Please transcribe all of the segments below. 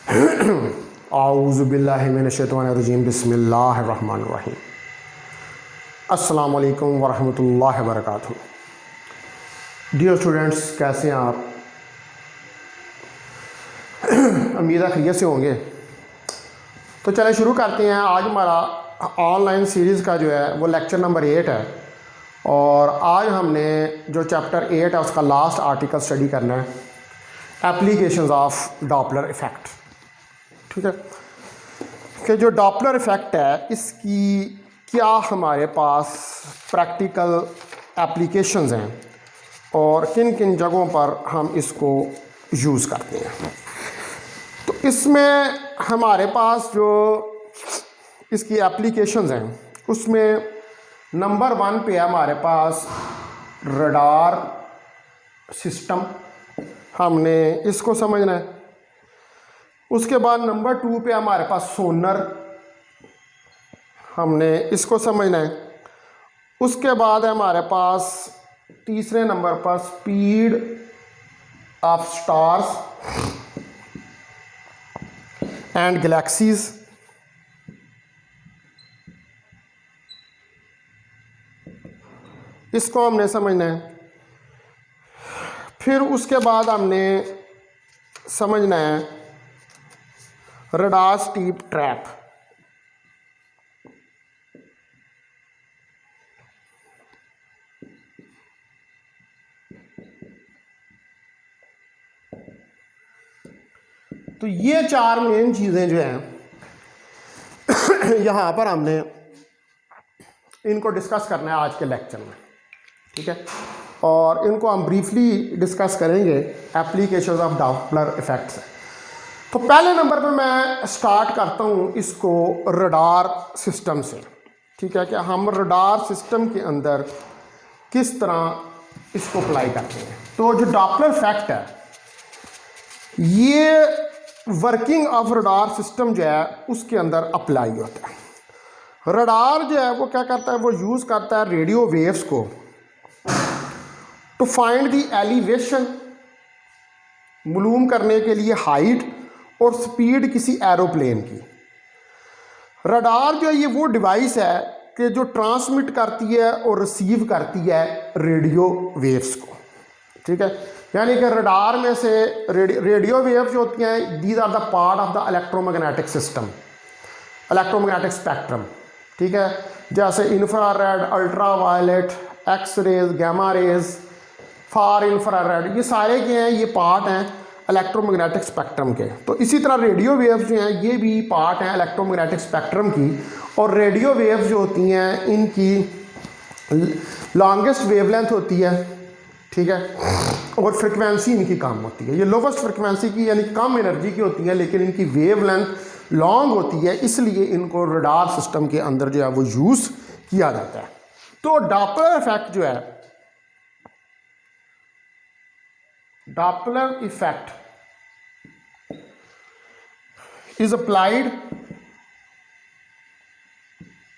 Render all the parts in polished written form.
आऊज़ुबिल्लाहि मिनश्शैतानिर्रजीम बिस्मिल्लाहिर्रहमानिर्रहीम। अस्सलामु अलैकुम वरहमतुल्लाहि वबरकातुहू। डियर स्टूडेंट्स, कैसे हैं आप? उम्मीद है खैरियत से होंगे। तो चलें शुरू करते हैं। आज हमारा ऑनलाइन सीरीज़ का जो है वो लेक्चर नंबर 8 है और आज हमने जो चैप्टर 8 है उसका लास्ट आर्टिकल स्टडी करना है, एप्लीकेशंस ऑफ डॉपलर इफ़ेक्ट। ठीक है कि जो डॉपलर इफ़ेक्ट है इसकी क्या हमारे पास प्रैक्टिकल एप्लीकेशंस हैं और किन किन जगहों पर हम इसको यूज़ करते हैं। तो इसमें हमारे पास जो इसकी एप्लीकेशंस हैं उसमें नंबर 1 पे है हमारे पास रडार सिस्टम, हमने इसको समझना है। उसके बाद नंबर 2 पे हमारे पास सोनर, हमने इसको समझना है। उसके बाद है हमारे पास तीसरे नंबर पर speed of stars and galaxies. इसको हमने समझना है। फिर उसके बाद हमने समझना है रडार स्टीप ट्रैप। तो ये 4 मेन चीज़ें जो हैं यहाँ पर हमने इनको डिस्कस करना है आज के लेक्चर में। ठीक है, और इनको हम ब्रीफली डिस्कस करेंगे एप्लीकेशंस ऑफ डॉपलर इफ़ेक्ट से। तो पहले नंबर पर मैं स्टार्ट करता हूँ इसको रडार सिस्टम से। ठीक है, कि हम रडार सिस्टम के अंदर किस तरह इसको अप्लाई करते हैं। तो जो डॉपलर इफ़ेक्ट है ये वर्किंग ऑफ रडार सिस्टम जो है उसके अंदर अप्लाई होता है। रडार जो है वो क्या करता है, वो यूज़ करता है रेडियो वेव्स को टू फाइंड द एलिवेशन, मालूम करने के लिए हाइट और स्पीड किसी एरोप्लेन की। रडार जो है ये वो डिवाइस है कि जो ट्रांसमिट करती है और रिसीव करती है रेडियो वेव्स को। ठीक है, यानी कि रडार में से रेडियो वेव्स जो होती हैं these are the part of the electromagnetic system, electromagnetic spectrum. ठीक है, जैसे infrared, ultra violet, X rays, gamma rays, far infrared, ये सारे के हैं, ये पार्ट हैं इलेक्ट्रोमैग्नेटिक स्पेक्ट्रम के। तो इसी तरह रेडियो वेव्स जो हैं ये भी पार्ट हैं इलेक्ट्रोमैग्नेटिक स्पेक्ट्रम की। और रेडियो वेव्स जो होती हैं इनकी लॉन्गेस्ट वेवलेंथ होती है। ठीक है, और फ्रिक्वेंसी इनकी कम होती है। ये लोवेस्ट फ्रिक्वेंसी की यानी कम एनर्जी की होती है, लेकिन इनकी वेवलेंथ लॉन्ग होती है, इसलिए इनको रडार सिस्टम के अंदर जो है वो यूज़ किया जाता है। तो डॉपलर इफेक्ट जो है, Doppler effect is applied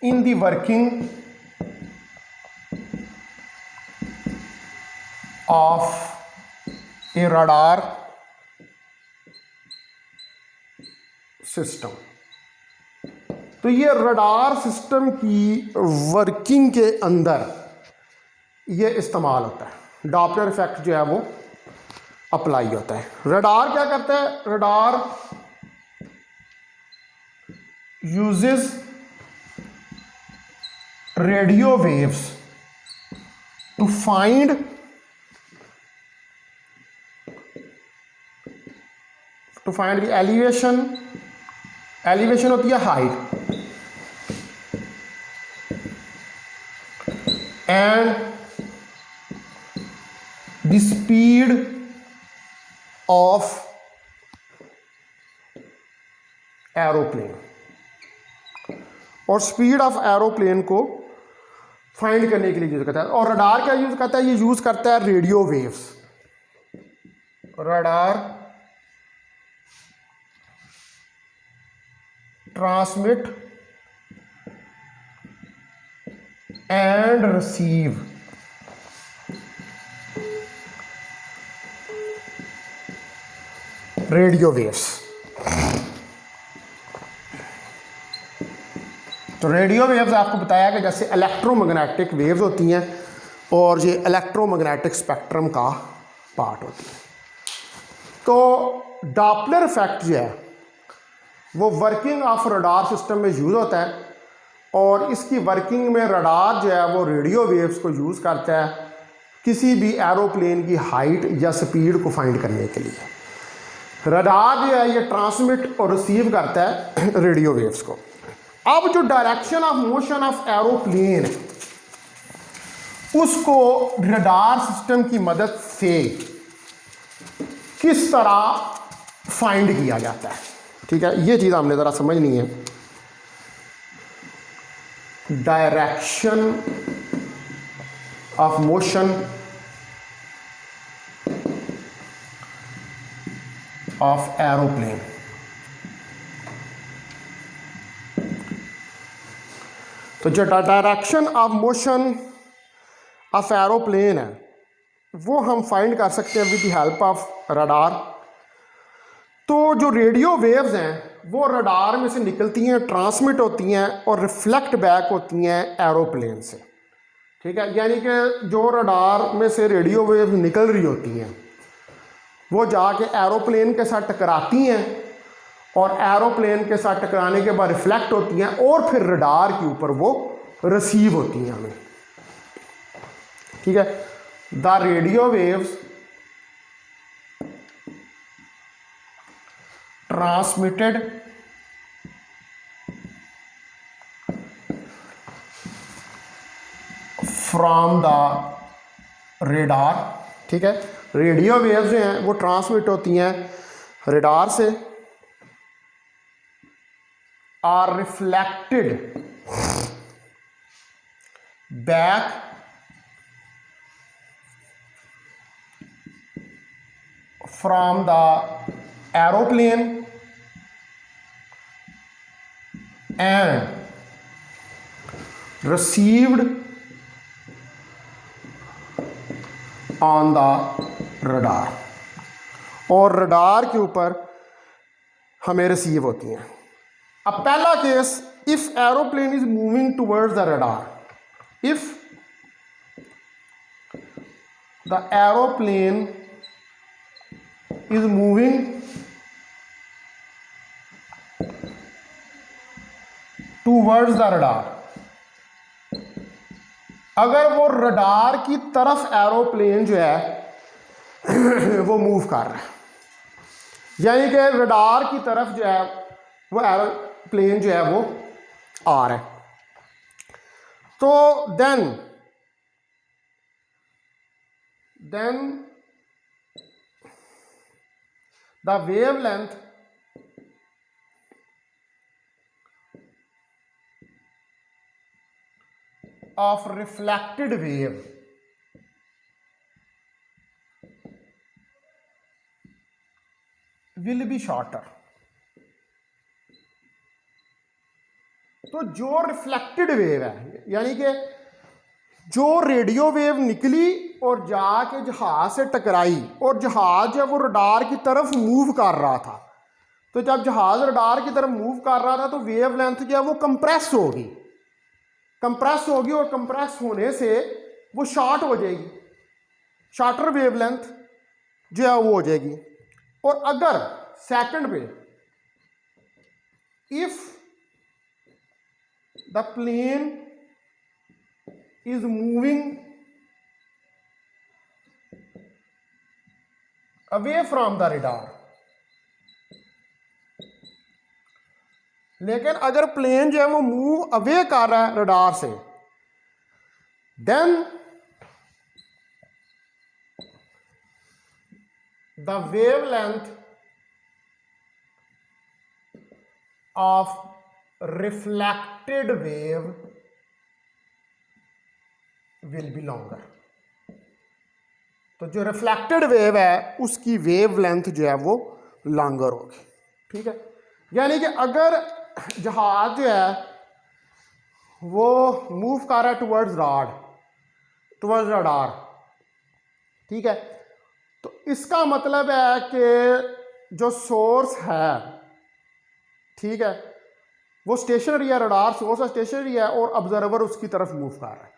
in the working of a radar system. तो ये रडार सिस्टम की वर्किंग के अंदर ये इस्तेमाल होता है। डॉपलर इफेक्ट जो है वो अप्लाई होता है। रडार क्या करता है, radar uses radio waves to find the elevation होती है height and the speed of aeroplane. और स्पीड ऑफ एरोप्लेन को फाइंड करने के लिए यूज़ करता है। और रडार क्या यूज़ करता है, ये यूज़ करता है radio waves. Radar transmit and receive radio waves. तो रेडियो वेव्स आपको बताया कि जैसे इलेक्ट्रोमैग्नेटिक वेव्स होती हैं और ये इलेक्ट्रोमैग्नेटिक स्पेक्ट्रम का पार्ट होती है। तो डॉपलर इफेक्ट जो है वो वर्किंग ऑफ रडार सिस्टम में यूज़ होता है और इसकी वर्किंग में रडार जो है वो रेडियो वेव्स को यूज़ करता है किसी भी एरोप्लेन की हाइट या स्पीड को फाइंड करने के लिए। रडार जो है ये ट्रांसमिट और रिसीव करता है रेडियो वेव्स को। अब जो direction of motion of aeroplane है उसको रडार सिस्टम की मदद से किस तरह फाइंड किया जाता है, ठीक है, ये चीज़ हमने ज़रा समझनी है। Direction of motion of aeroplane. तो जो direction of motion of aeroplane है वो हम फाइंड कर सकते हैं with the help of radar. तो जो रेडियो वेव्स हैं वो रडार में से निकलती हैं, ट्रांसमिट होती हैं और रिफ्लेक्ट बैक होती हैं एरोप्लेन से, ठीक है। यानी कि जो रडार में से रेडियो वेव्स निकल रही होती हैं वो जाके एरोप्लेन के साथ टकराती हैं और एरोप्लेन के साथ टकराने के बाद रिफ्लेक्ट होती हैं और फिर रडार के ऊपर वो रिसीव होती हैं हमें, ठीक है। The radio waves transmitted from the radar, ठीक है। रेडियो वेव्स जो हैं वो ट्रांसमिट होती हैं रेडार से, are reflected back from the aeroplane and received on the radar, और रडार के ऊपर हमें रिसीव होती हैं। अब पहला केस, if aeroplane is moving towards the radar, if the aeroplane is moving towards the radar, अगर वो रडार की तरफ एरोप्लेन जो है वो मूव कर रहा है, यानी कि रडार की तरफ जो है वो एरोप्लेन जो है वो आ रहा है, तो then the wavelength of reflected wave will be shorter। तो जो रिफ्लेक्टेड वेव है, यानी कि जो रेडियो वेव निकली और जाके जहाज से टकराई और जहाज जब वो रडार की तरफ मूव कर रहा था, तो जब जहाज रडार की तरफ मूव कर रहा था तो वेव लेंथ जो है वो कंप्रेस होगी और कंप्रेस होने से वो शॉर्ट हो जाएगी, शॉर्टर वेव लेंथ जो है वो हो जाएगी। और अगर सेकंड पे, if the plane is moving away from the radar, लेकिन अगर प्लेन जो है वो मूव अवे कर रहा है रडार से, then the wavelength of reflected wave will be longer. तो जो रिफ्लेक्टेड वेव है उसकी वेव लेंथ जो है वो लॉन्गर होगी, ठीक है। यानी कि अगर जहाज जो है वो मूव कर रहा है टुवर्ड्स रडार, ठीक है, तो इसका मतलब है कि जो सोर्स है, ठीक है, वो स्टेशनरी है, रडार सोर्स है स्टेशनरी है और ऑब्जर्वर उसकी तरफ मूव कर रहा है,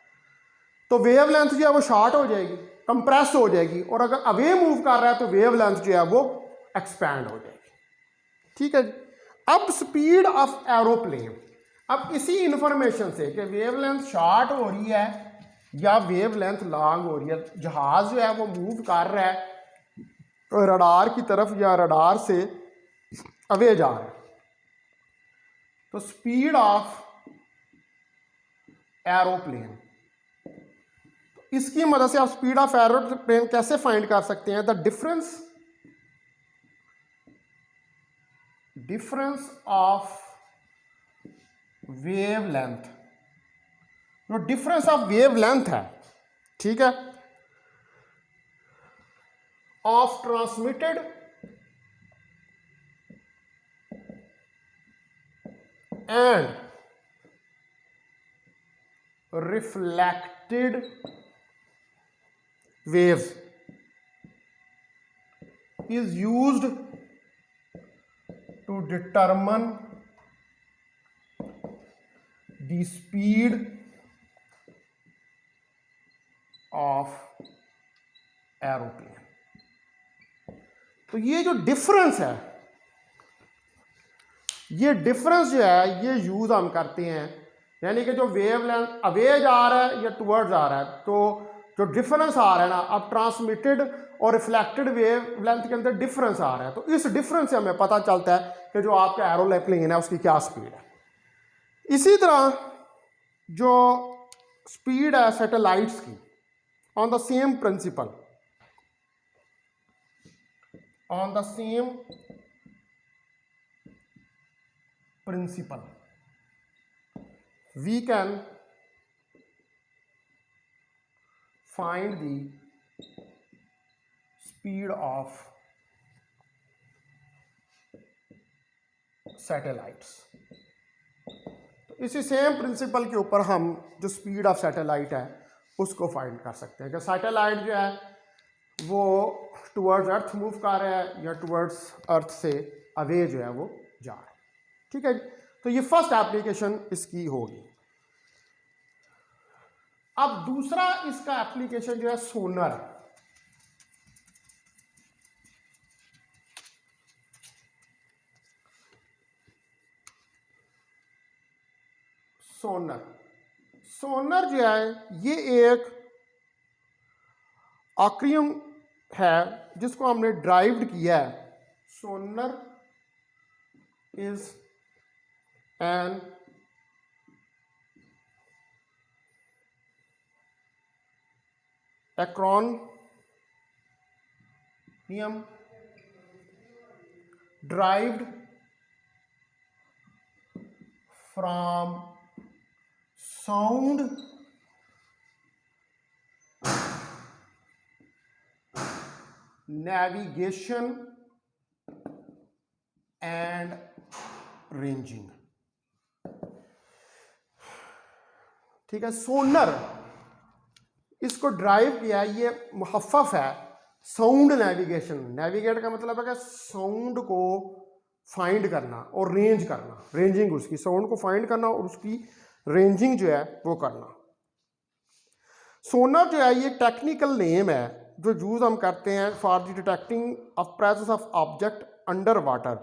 तो वेव लेंथ जो है वो शॉर्ट हो जाएगी, कंप्रेस हो जाएगी, और अगर अवे मूव कर रहा है तो वेव लेंथ जो है वो एक्सपैंड हो जाएगी। ठीक है जी। अब स्पीड ऑफ एरोप्लेन, अब इसी इंफॉर्मेशन से कि वेव लेंथ शॉर्ट हो रही है या वेव लेंथ लॉन्ग हो रही है, जहाज जो है वो मूव कर रहा है रडार की तरफ या रडार से अवे जा रहा है, तो स्पीड ऑफ एरोप्लेन, इसकी मदद से आप स्पीड ऑफ एरोप्लेन कैसे फाइंड कर सकते हैं? The difference of wave length, जो डिफरेंस ऑफ वेव लेंथ है, ठीक है, of transmitted and reflected waves is used to determine the speed of aeroplane। तो ये जो डिफरेंस है, ये डिफरेंस जो है ये यूज हम करते हैं, यानी कि जो वेव लेंथ अवे जा रहा है या टुवर्ड्स आ रहा है, तो जो डिफरेंस आ रहा है ना, अब ट्रांसमिटेड और रिफ्लेक्टेड वेव लेंथ के अंदर डिफरेंस आ रहा है, तो इस डिफरेंस से हमें पता चलता है कि जो आपका एरोप्लेन है उसकी क्या स्पीड है। इसी तरह जो स्पीड है सैटेलाइट्स की, on the same principle, we can find the speed of satellites। तो इसी सेम प्रिंसिपल के ऊपर हम जो स्पीड ऑफ सैटेलाइट है उसको फाइंड कर सकते हैं कि सैटेलाइट जो है वो टुवर्ड्स अर्थ मूव कर रहा है या टुवर्ड्स अर्थ से अवे जो है वो जा रहा है। ठीक है, तो ये फर्स्ट एप्लीकेशन इसकी होगी। अब दूसरा इसका एप्लीकेशन जो है सोनर। सोनर जो है ये एक आक्रियम है जिसको हमने ड्राइव्ड किया है। Sonar is an acronym derived from sound navigation and ranging। ठीक है, सोनर इसको ड्राइव किया, ये मुहफ़्फ़फ़ है साउंड नेविगेशन। नेविगेट का मतलब है कि साउंड को फाइंड करना और रेंज करना, रेंजिंग, उसकी साउंड को फाइंड करना और उसकी रेंजिंग जो है वो करना। सोनर जो है ये टेक्निकल नेम है जो यूज़ हम करते हैं for the detecting of presence of object under water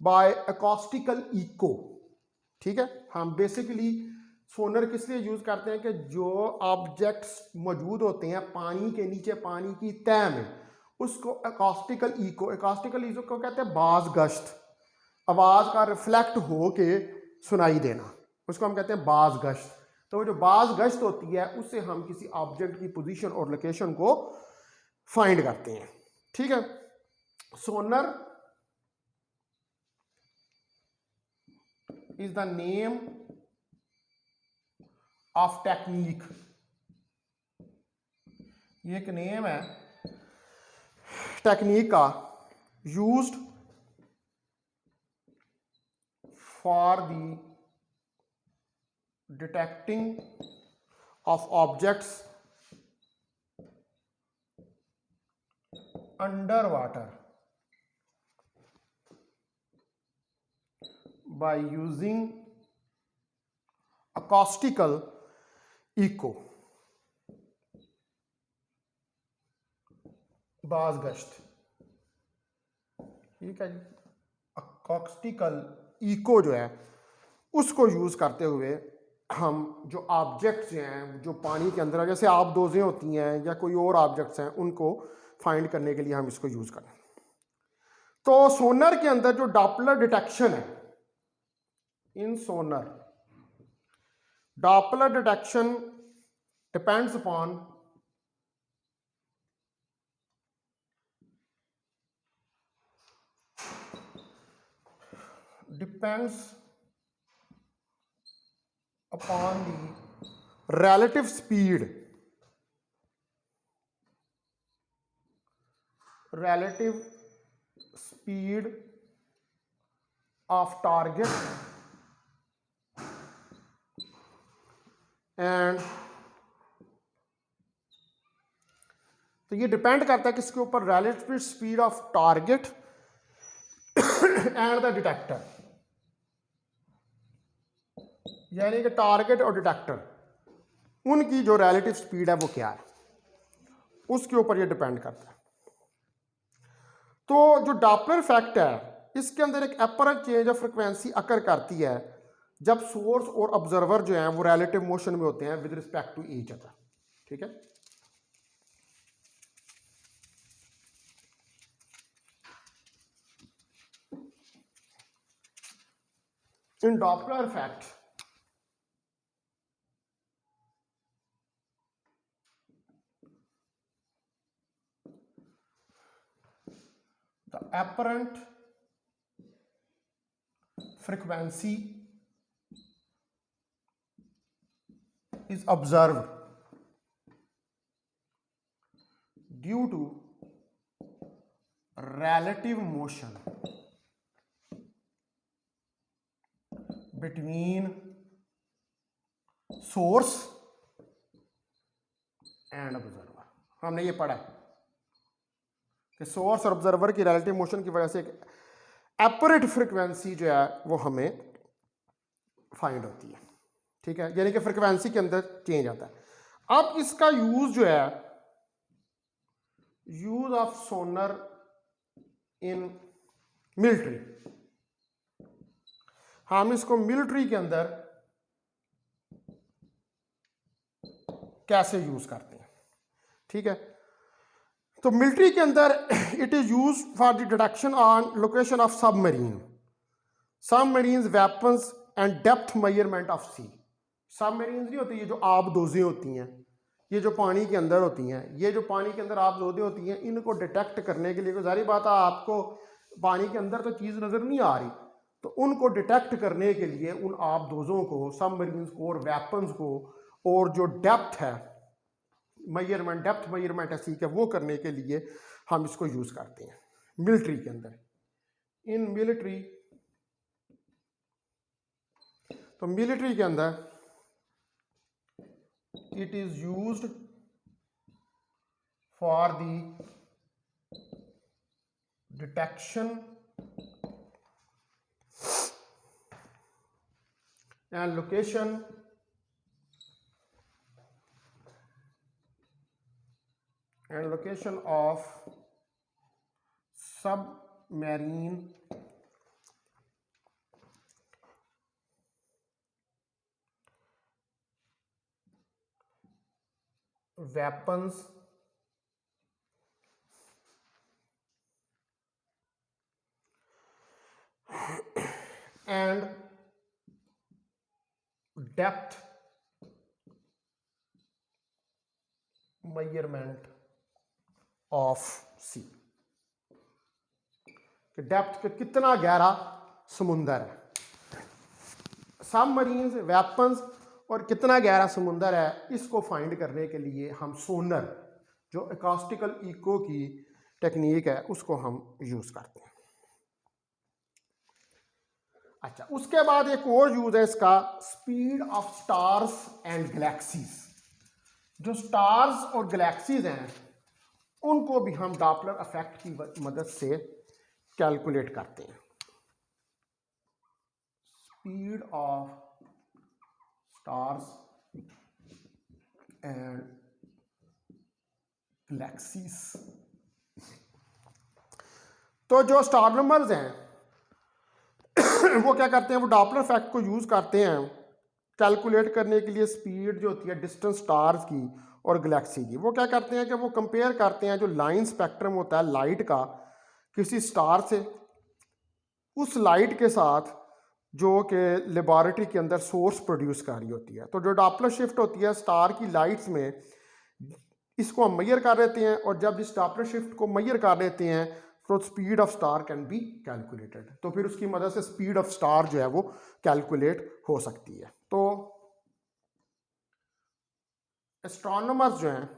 by acoustical echo. ठीक है, हम बेसिकली सोनर किस लिए यूज़ करते हैं कि जो ऑब्जेक्ट्स मौजूद होते हैं पानी के नीचे, पानी की तह में, उसको एकॉस्टिकल इको को कहते हैं बाज गश्त, आवाज़ का रिफ्लेक्ट हो के सुनाई देना, उसको हम कहते हैं बाज गश्त। तो जो बाज गश्त होती है उससे हम किसी ऑब्जेक्ट की पोजीशन और लोकेशन को फाइंड करते हैं। ठीक है, sonar is the name of technique, ये एक नेम है टेक्निक का used for the detecting of objects under water by using acoustical echo, बाज गश्त, ठीक है जी। acoustical echo जो है उसको यूज़ करते हुए हम जो ऑब्जेक्ट्स हैं जो पानी के अंदर, जैसे आबदोज़ें होती हैं या कोई और ऑब्जेक्ट्स हैं, उनको फाइंड करने के लिए हम इसको यूज़ करें। तो सोनर के अंदर जो डॉपलर डिटेक्शन है, in sonar Doppler detection depends upon the relative speed of target and, तो ये डिपेंड करता है किसके ऊपर, relative speed of target and the detector, यानी कि टारगेट और डिटेक्टर उनकी जो रिलेटिव स्पीड है वो क्या है, उसके ऊपर ये डिपेंड करता है। तो जो डॉपलर इफेक्ट है इसके अंदर एक अपरेंट चेंज ऑफ फ्रिक्वेंसी अकर करती है जब सोर्स और ऑब्जर्वर जो है वो रिलेटिव मोशन में होते हैं with respect to each other, ठीक है। In Doppler effect the apparent frequency is observed due to relative motion between source and observer। हमने ये पढ़ा है कि सोर्स और ऑब्जर्वर की रिलेटिव मोशन की वजह से एक एपरेट फ्रिक्वेंसी जो है वो हमें फाइंड होती है, ठीक है, यानी कि फ्रिक्वेंसी के अंदर चेंज आता है। अब इसका यूज जो है, use of sonar in military, हम इसको मिलिट्री के अंदर कैसे यूज करते हैं, ठीक है। तो मिलिट्री के अंदर it is use for the detection on location of submarine weapons and depth measurement of sea. Submarine नहीं होती, ये जो आबदोज़ें होती हैं, ये जो पानी के अंदर होती हैं, ये जो पानी के अंदर आबदोज़ें होती हैं, इनको डिटेक्ट करने के लिए, जाहिर बात है आपको पानी के अंदर तो चीज़ नज़र नहीं आ रही, तो उनको डिटेक्ट करने के लिए उन आबदोज़ों को, सबमरीन को और वेपन्स को, और जो डेप्थ है मेजरमेंट, डेप्थ मेजरमेंट है सी का, वो करने के लिए हम इसको यूज़ करते हैं मिलिट्री के अंदर। इन मिलिट्री, तो मिलिट्री के अंदर it is used for the detection and location of submarine weapons and depth measurement of sea, कि डेप्थ पे कितना गहरा समुंदर है, सबमरीन वेपन्स और कितना गहरा समुंदर है, इसको फाइंड करने के लिए हम सोनर, जो अकॉस्टिकल इको की टेक्निक है, उसको हम यूज करते हैं। अच्छा, उसके बाद एक और यूज है इसका, speed of stars and galaxies. जो स्टार्स और गैलेक्सीज हैं उनको भी हम डॉपलर इफेक्ट की मदद से कैलकुलेट करते हैं। Speed of stars and galaxies. तो जो एस्ट्रोनॉमर्स हैं वो क्या करते हैं, वो डॉपलर इफेक्ट को यूज करते हैं कैलकुलेट करने के लिए स्पीड जो होती है डिस्टेंस स्टार्स की और गैलेक्सी की। वो क्या करते हैं कि वो कंपेयर करते हैं जो लाइन स्पेक्ट्रम होता है लाइट का किसी स्टार से, उस लाइट के साथ जो कि लेबॉरेटरी के अंदर सोर्स प्रोड्यूस कर रही होती है। तो जो डॉपलर शिफ्ट होती है स्टार की लाइट्स में, इसको हम मेजर कर लेते हैं, और जब इस डॉपलर शिफ्ट को मेजर कर लेते हैं तो speed of star can be calculated. तो फिर उसकी मदद से स्पीड ऑफ स्टार जो है वो कैलकुलेट हो सकती है। तो एस्ट्रोनॉमर्स जो हैं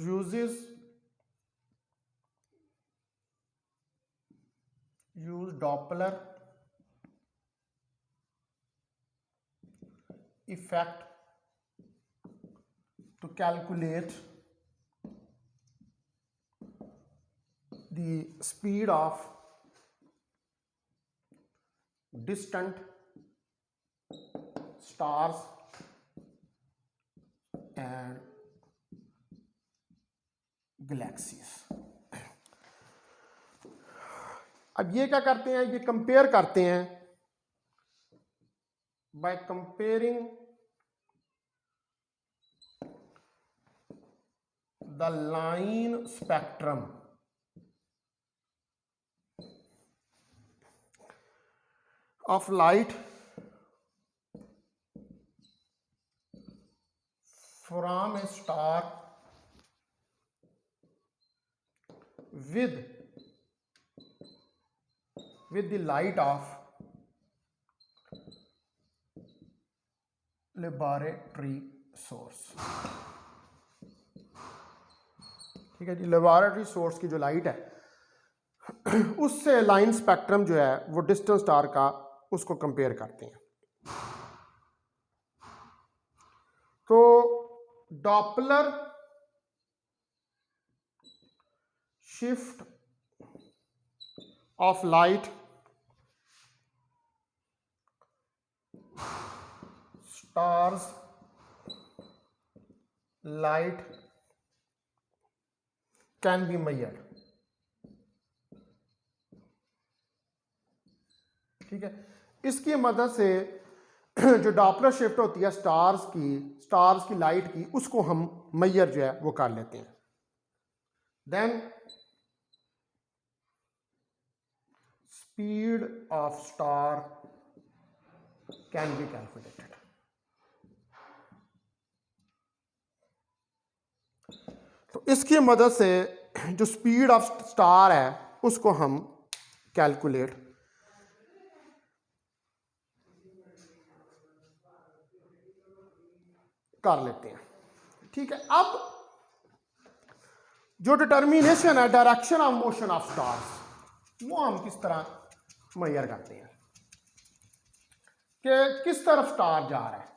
use Doppler effect to calculate the speed of distant stars and galaxies। अब ये क्या करते हैं, ये कंपेयर करते हैं by comparing the line spectrum of light from a star with the light of laboratory source। ठीक है जी, लेबॉरेटरी सोर्स की जो लाइट है उससे लाइन स्पेक्ट्रम जो है वो डिस्टेंस स्टार का उसको कंपेयर करते हैं। तो Doppler shift of light stars light can be measured. ठीक है, इसकी मदद से जो डॉपलर शिफ्ट होती है स्टार्स की लाइट की, उसको हम मेजर जो है वो कर लेते हैं। Then speed of star can be calculated. तो इसकी मदद से जो स्पीड ऑफ स्टार है उसको हम कैलकुलेट कर लेते हैं। ठीक है, अब जो डिटर्मिनेशन है direction of motion of stars, वो हम किस तरह मेजर करते हैं कि किस तरफ स्टार जा रहा है,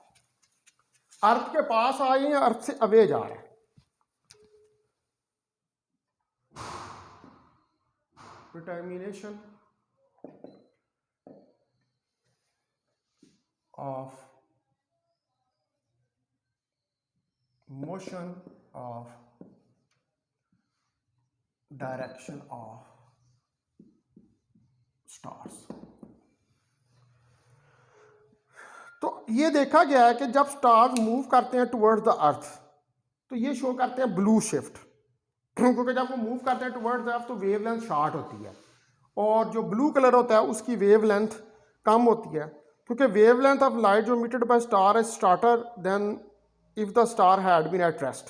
अर्थ के पास आ रही है, अर्थ से अवे जा रहा है। Determination of motion of direction of stars। तो ये देखा गया है कि जब स्टार्स मूव करते हैं टुवर्ड्स द अर्थ तो ये शो करते हैं ब्लू शिफ्ट, क्योंकि जब वो मूव करते हैं टुवर्ड्स द अर्थ तो वेवलेंथ शॉर्ट होती है, और जो ब्लू कलर होता है उसकी वेवलेंथ कम होती है, क्योंकि वेवलेंथ ऑफ लाइट जो emitted by star is shorter than if the star had been at rest.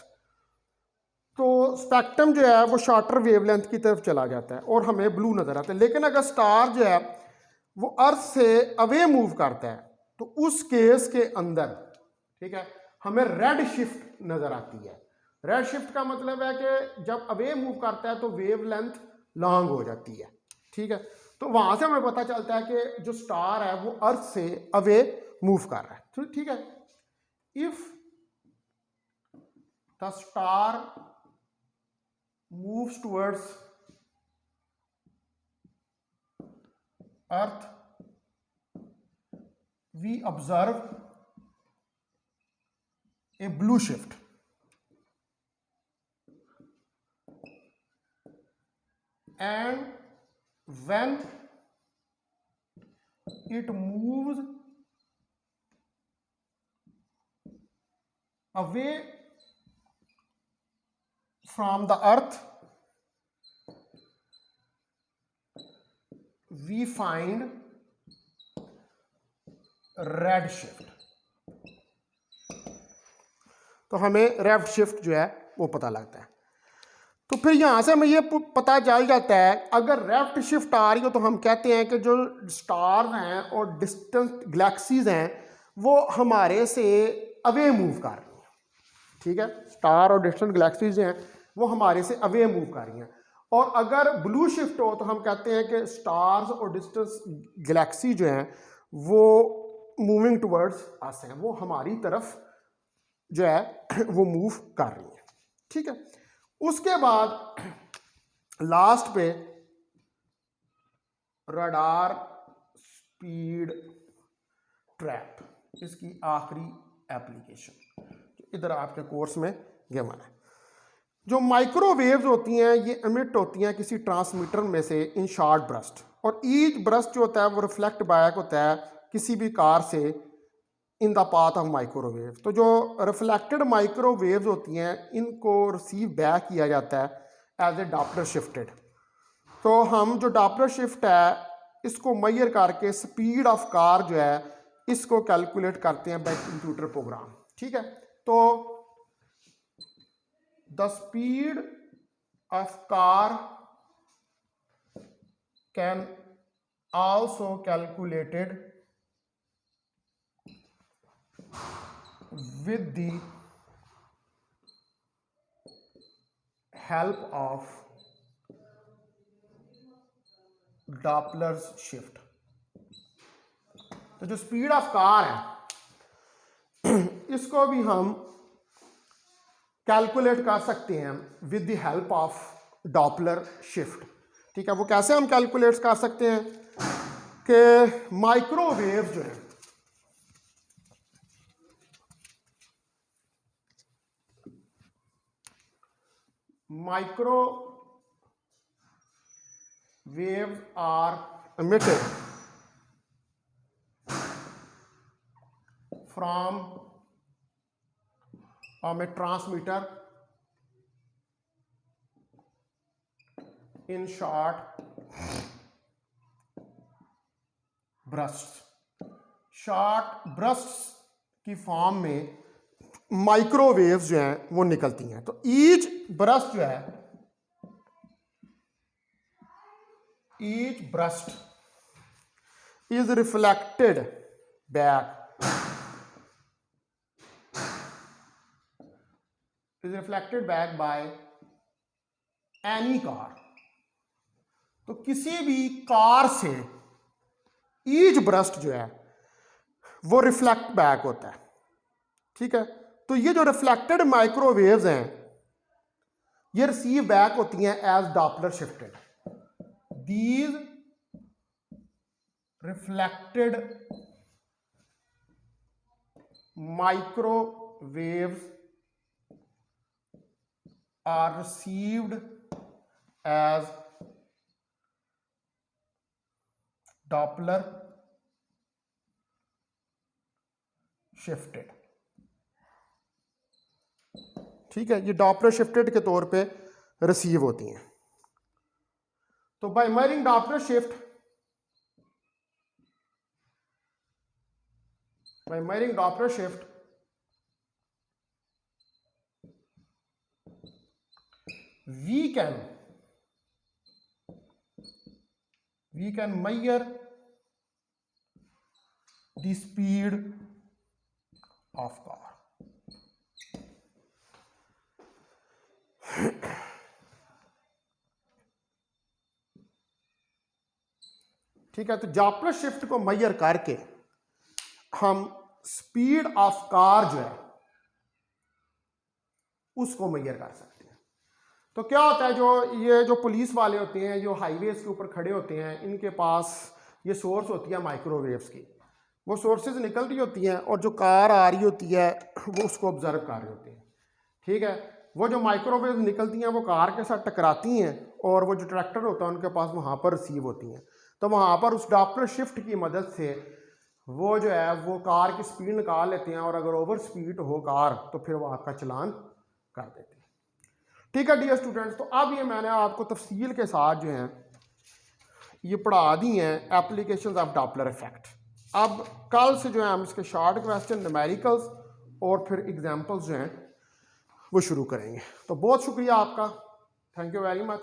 तो स्पेक्ट्रम जो है वो शॉर्टर वेवलेंथ की तरफ चला जाता है और हमें ब्लू नजर आता है। लेकिन अगर स्टार जो है वो अर्थ से अवे मूव करता है तो उस केस के अंदर, ठीक है, हमें रेड शिफ्ट नजर आती है। रेड शिफ्ट का मतलब है कि जब अवे मूव करता है तो वेवलेंथ लॉन्ग हो जाती है। ठीक है, तो वहां से हमें पता चलता है कि जो स्टार है वो अर्थ से अवे मूव कर रहा है। तो ठीक है, if the star moves towards earth, we observe a blue shift. And when it moves away from the earth, we find red shift. तो हमें रेड शिफ्ट जो है वो पता लगता है. तो फिर यहाँ से हमें ये पता चल जाता है अगर लेफ्ट शिफ्ट आ रही हो तो हम कहते हैं कि जो स्टार्स हैं और डिस्टेंट गैलेक्सीज हैं वो हमारे से अवे मूव कर रही हैं. ठीक है, स्टार और डिस्टेंट गैलेक्सीज हैं वो हमारे से अवे मूव कर रही हैं. और अगर ब्लू शिफ्ट हो तो हम कहते हैं कि स्टार्स और डिस्टेंट गैलेक्सी जो हैं वो मूविंग टुवर्ड्स अस हैं, वो हमारी तरफ जो है वो मूव कर रही हैं. ठीक है, उसके बाद लास्ट पे रडार स्पीड ट्रैप, इसकी आखिरी एप्लीकेशन इधर आपके कोर्स में गिवन है. जो माइक्रोवेव्स होती हैं ये एमिट होती हैं किसी ट्रांसमीटर में से इन शॉर्ट ब्रस्ट, और ईच ब्रस्ट जो होता है वो रिफ्लेक्ट बैक होता है किसी भी कार से in the path of microwave. तो जो रिफ्लेक्टेड माइक्रोवेव्स होती हैं इनको रिसीव बैक किया जाता है एज ए डॉपलर शिफ्टेड. तो हम जो डॉपलर शिफ्ट है इसको मेजर करके स्पीड ऑफ कार जो है इसको कैलकुलेट करते हैं बाय कंप्यूटर प्रोग्राम. ठीक है, तो the speed of car can also calculated with the help of Doppler's shift. तो जो स्पीड ऑफ कार है इसको भी हम कैलकुलेट कर सकते हैं with the help of Doppler shift. ठीक है, वो कैसे हम कैलकुलेट कर सकते हैं कि माइक्रोवेव जो है microwaves are emitted from a transmitter in short bursts. Short bursts की फॉर्म में माइक्रोवेव्स जो हैं वो निकलती हैं. तो ईच ब्रस्ट जो है, each burst is reflected back, is reflected back by any car. तो किसी भी कार से ईच ब्रस्ट जो है वो रिफ्लेक्ट बैक होता है. ठीक है, तो ये जो रिफ्लेक्टेड माइक्रोवेव्स हैं ये रिसीव बैक होती हैं as Doppler shifted. These reflected microwaves are received as Doppler shifted. ठीक है, ये डॉपलर शिफ्टेड के तौर पे रिसीव होती हैं. तो by measuring Doppler shift, by measuring Doppler shift we can measure the speed of car. ठीक है, तो डॉपलर शिफ्ट को मेजर करके हम स्पीड ऑफ कार जो है उसको मेजर कर सकते हैं. तो क्या होता है, जो पुलिस वाले होते हैं, जो हाईवेज़ के ऊपर खड़े होते हैं, इनके पास ये सोर्स होती है माइक्रोवेव्स की। वो सोर्सेज निकल रही होती हैं और जो कार आ रही होती है वो उसको ऑब्जर्व कर रहे होते हैं। ठीक है, वो जो माइक्रोवेव निकलती हैं वो कार के साथ टकराती हैं और वो जो ट्रैक्टर होता है उनके पास वहाँ पर रिसीव होती हैं। तो वहाँ पर उस डॉपलर शिफ्ट की मदद से वो जो है वो कार की स्पीड निकाल लेते हैं, और अगर ओवर स्पीड हो कार तो फिर वो आपका चलान कर देते हैं। ठीक है डियर स्टूडेंट्स, तो अब ये मैंने आपको तफसील के साथ जो है ये पढ़ा दी हैं एप्लीकेशंस ऑफ डॉपलर इफेक्ट। अब कल से जो है हम इसके शॉर्ट क्वेश्चन, न्यूमेरिकल्स और फिर एग्जांपल्स जो हैं वो शुरू करेंगे। तो बहुत शुक्रिया आपका, थैंक यू वेरी मच।